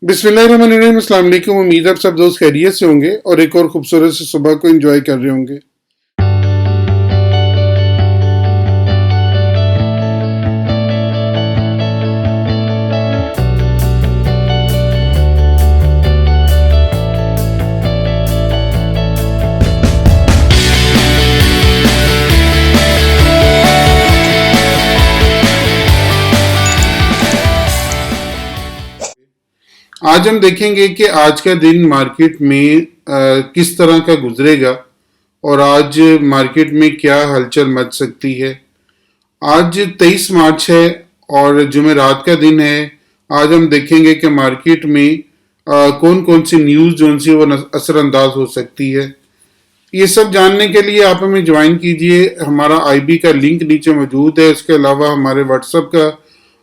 बिस्मिल्लाहिर्रहमानिर्रहीम। अस्सलाम वालेकुम। उम्मीद है आप सब दोस्त खैरियत से होंगे और एक और खूबसूरत से सुबह को एंजॉय कर रहे होंगे। आज हम देखेंगे कि आज का दिन मार्केट में किस तरह का गुजरेगा और आज मार्केट में क्या हलचल मच सकती है। आज 23 मार्च है और जुमेरात का दिन है। आज हम देखेंगे कि मार्केट में कौन कौन सी न्यूज़ जो सी वो असरअंदाज हो सकती है। ये सब जानने के लिए आप हमें ज्वाइन कीजिए। हमारा आईबी का लिंक नीचे मौजूद है। इसके अलावा हमारे व्हाट्सएप का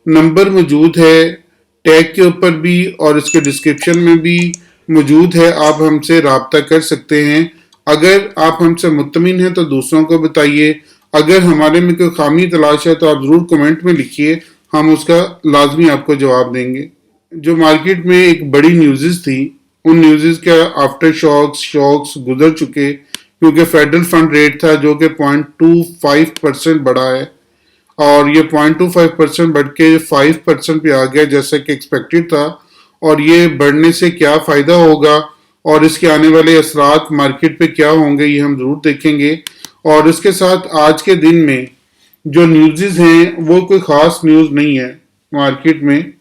नंबर मौजूद है, टैग के ऊपर भी और इसके डिस्क्रिप्शन में भी मौजूद है। आप हमसे राब्ता कर सकते हैं। अगर आप हमसे मुत्तमिन हैं तो दूसरों को बताइए। अगर हमारे में कोई खामी तलाश है तो आप ज़रूर कमेंट में लिखिए, हम उसका लाजमी आपको जवाब देंगे। जो मार्केट में एक बड़ी न्यूज़ थी, उन न्यूज़ का आफ्टर शॉक्स गुजर चुके, क्योंकि फेडरल फंड रेट था जो कि 0.25% बढ़ा है और ये 0.25% बढ़ के 5% पे आ गया जैसा कि एक्सपेक्टेड था। और ये बढ़ने से क्या फ़ायदा होगा और इसके आने वाले असरात मार्केट पे क्या होंगे, ये हम ज़रूर देखेंगे। और इसके साथ आज के दिन में जो न्यूज़ हैं वो कोई ख़ास न्यूज़ नहीं है। मार्केट में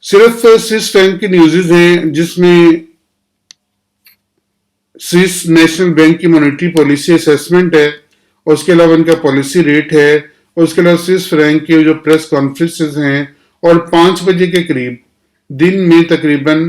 सिर्फ स्विस बैंक की न्यूज़ हैं जिसमें स्विस नेशनल बैंक की मॉनेटरी पॉलिसी असेसमेंट है, और उसके अलावा इनका पॉलिसी रेट है, और उसके अलावा स्विस फ्रैंक की जो प्रेस कॉन्फ्रेंसेस हैं। और 5 बजे के करीब दिन में तकरीबन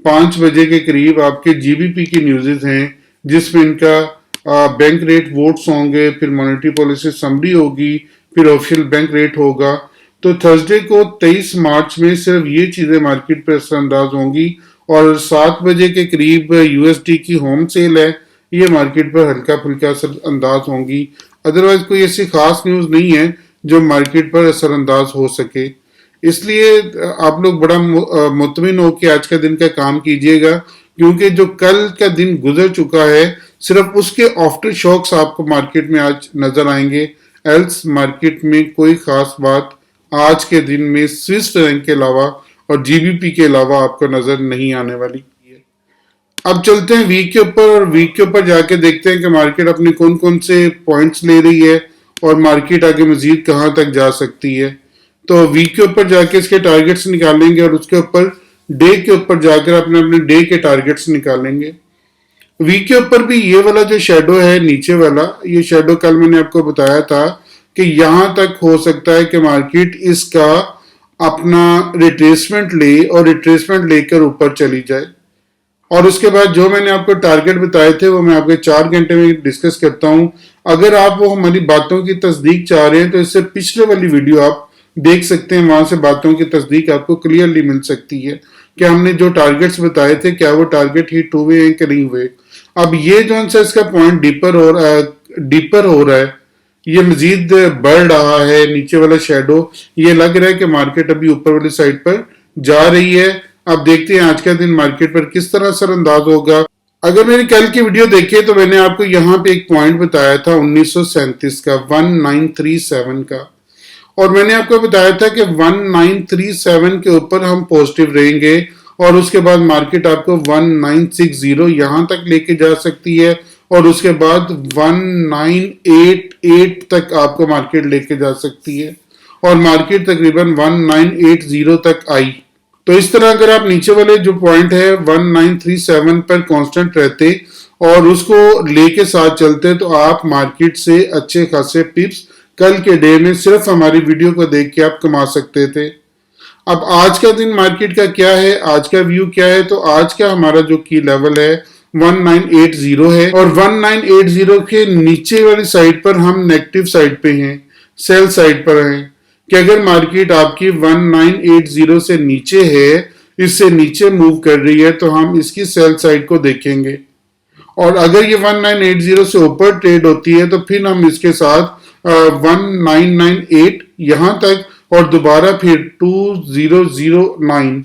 5 बजे के करीब आपके जीबीपी की न्यूज़ हैं जिसमें इनका बैंक रेट वोट्स होंगे, फिर मॉनेटरी पॉलिसी समरी होगी, फिर ऑफिशियल बैंक रेट होगा। तो थर्सडे को 23 मार्च में सिर्फ ये चीज़ें मार्केट पर असरअंदाज होंगी। और 7 बजे के करीब यूएसडी की होम सेल है, ये मार्केट पर हल्का फुल्का असरअंदाज होंगी। अदरवाइज कोई ऐसी खास न्यूज़ नहीं है जो मार्केट पर असरअंदाज हो सके। इसलिए आप लोग बड़ा मुतमिन हो कि आज का दिन का काम कीजिएगा, क्योंकि जो कल का दिन गुजर चुका है सिर्फ उसके आफ्टर शॉक्स आपको मार्केट में आज नजर आएंगे। एल्स मार्केट में कोई खास बात आज के दिन में स्विस फ्रैंक के अलावा और जीबीपी के अलावा आपको नजर नहीं आने वाली। अब चलते हैं वीक के ऊपर, और वीक के ऊपर जाके देखते हैं कि मार्केट अपने कौन कौन से पॉइंट्स ले रही है और मार्केट आगे मजीद कहाँ तक जा सकती है। तो वीक के ऊपर जाके इसके टारगेट्स निकालेंगे और उसके ऊपर डे के ऊपर जाकर अपने अपने डे के टारगेट्स निकालेंगे। वीक के ऊपर भी ये वाला जो शेडो है नीचे वाला, ये शेडो कल मैंने आपको बताया था कि यहां तक हो सकता है कि मार्केट इसका अपना रिट्रेसमेंट ले और रिट्रेसमेंट लेकर ऊपर चली जाए। और उसके बाद जो मैंने आपको टारगेट बताए थे वो मैं आपके 4 घंटे में डिस्कस करता हूं। अगर आप वो हमारी बातों की तस्दीक चाह रहे हैं तो इससे पिछले वाली वीडियो आप देख सकते हैं, वहां से बातों की तस्दीक आपको क्लियरली मिल सकती है कि हमने जो टारगेट्स बताए थे क्या वो टारगेट हिट हुए हैं कि नहीं हुए। अब ये जो सा इसका पॉइंट डीपर हो रहा है, ये मजीद बढ़ रहा है। नीचे वाला शेडो ये लग रहा है कि मार्केट अभी ऊपर वाली साइड पर जा रही है। अब देखते हैं आज का दिन मार्केट पर किस तरह असरअंदाज होगा। अगर मेरी कल की वीडियो देखिए तो मैंने आपको यहाँ पे एक पॉइंट बताया था 1937 का, 1937 का, और मैंने आपको बताया था कि 1937 के ऊपर हम पॉजिटिव रहेंगे और उसके बाद मार्केट आपको 1960 यहां तक लेके जा सकती है और उसके बाद 1988 तक आपको मार्केट लेके जा सकती है और मार्केट तकरीबन 1980 तक आई। तो इस तरह अगर आप नीचे वाले जो पॉइंट है 1937 पर कांस्टेंट रहते और उसको लेके साथ चलते तो आप मार्केट से अच्छे खासे पिप्स कल के डे में सिर्फ हमारी वीडियो को देख के आप कमा सकते थे। अब आज का दिन मार्केट का क्या है, आज का व्यू क्या है, तो आज का हमारा जो की लेवल है 1980 है और 1980 के नीचे वाली साइड पर हम नेगेटिव साइड पे हैं, सेल साइड पर हैं कि अगर मार्केट आपकी 1980 से नीचे है, इससे नीचे मूव कर रही है तो हम इसकी सेल साइड को देखेंगे। और अगर ये 1980 से ऊपर ट्रेड होती है तो फिर हम इसके साथ 1998 यहां तक اور دوبارہ پھر 2009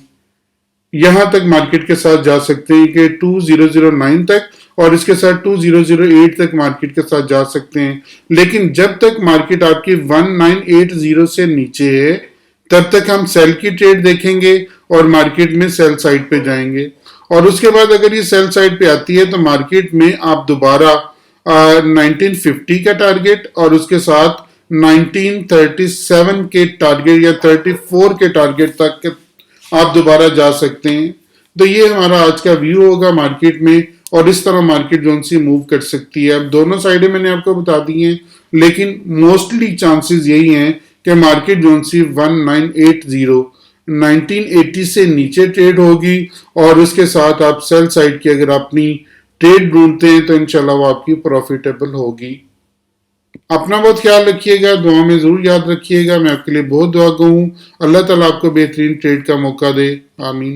یہاں تک مارکیٹ کے ساتھ جا سکتے ہیں کہ 2009 تک، اور اس کے ساتھ 2008 تک مارکیٹ کے ساتھ جا سکتے ہیں. لیکن جب تک مارکیٹ آپ کی 1980 سے نیچے ہے تب تک ہم سیل کی ٹریڈ دیکھیں گے اور مارکیٹ میں سیل سائڈ پہ جائیں گے. اور اس کے بعد اگر یہ سیل سائڈ پہ آتی ہے تو مارکیٹ میں آپ دوبارہ 1950 کا ٹارگٹ اور اس کے ساتھ 1937 کے ٹارگٹ یا 34 کے ٹارگٹ تک آپ دوبارہ جا سکتے ہیں. تو یہ ہمارا آج کا ویو ہوگا مارکیٹ میں، اور اس طرح مارکیٹ جو سی موو کر سکتی ہے. اب دونوں سائڈیں میں نے آپ کو بتا دی ہیں، لیکن موسٹلی چانسز یہی ہیں کہ مارکیٹ جو سی 1980 سے نیچے ٹریڈ ہوگی، اور اس کے ساتھ آپ سیل سائڈ کی اگر اپنی ٹریڈ ڈھونڈتے ہیں تو انشاءاللہ وہ آپ کی پروفیٹیبل ہوگی. اپنا بہت خیال رکھیے گا، دعا میں ضرور یاد رکھیے گا. میں آپ کے لیے بہت دعا گو ہوں. اللہ تعالیٰ آپ کو بہترین ٹریڈ کا موقع دے. آمین.